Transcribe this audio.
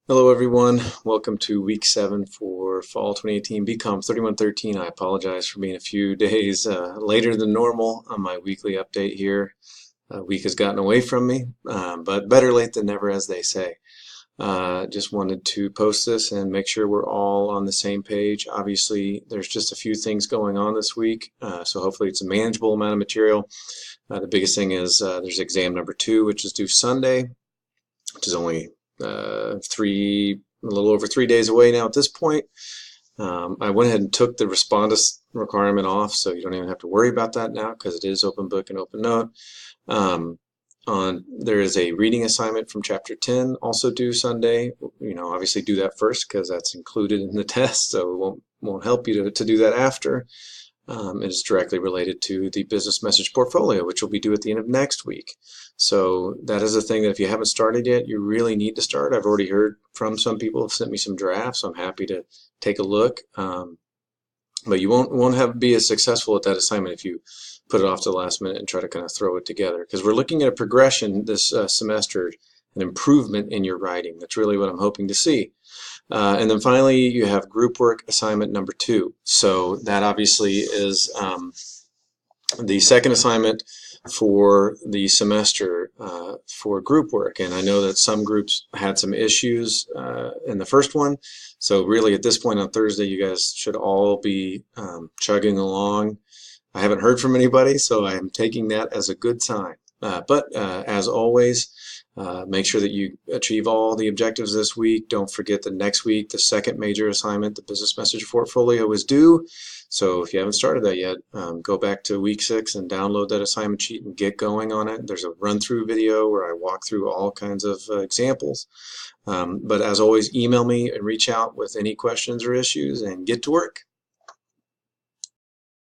Hello everyone, welcome to week 7 for fall 2018 BCOM 3113. I apologize for being a few days later than normal on my weekly update here. A week has gotten away from me, but better late than never, as they say. Just wanted to post this and make sure we're all on the same page. Obviously, there's just a few things going on this week, so hopefully it's a manageable amount of material. The biggest thing is there's exam number 2, which is due Sunday, which is only a little over 3 days away now at this point. I went ahead and took the respondus requirement off, so you don't even have to worry about that now because it is open book and open note. There is a reading assignment from chapter 10 also due Sunday. Obviously do that first because that's included in the test, so it won't help you to do that after. It is directly related to the business message portfolio, which will be due at the end of next week. So that is a thing that if you haven't started yet, you really need to start. I've already heard from some people who have sent me some drafts, so I'm happy to take a look. But you won't be as successful at that assignment if you put it off to the last minute and try to kind of throw it together. Because we're looking at a progression this semester, an improvement in your writing. That's really what I'm hoping to see. And then finally, you have group work assignment number 2. So that obviously is the second assignment for the semester for group work. And I know that some groups had some issues in the first one. So really at this point on Thursday, you guys should all be chugging along. I haven't heard from anybody, so I am taking that as a good sign. But as always, make sure that you achieve all the objectives this week. Don't forget that next week, the second major assignment, the business message portfolio, is due. So if you haven't started that yet, go back to week 6 and download that assignment sheet and get going on it. There's a run-through video where I walk through all kinds of examples. But as always, email me and reach out with any questions or issues and get to work.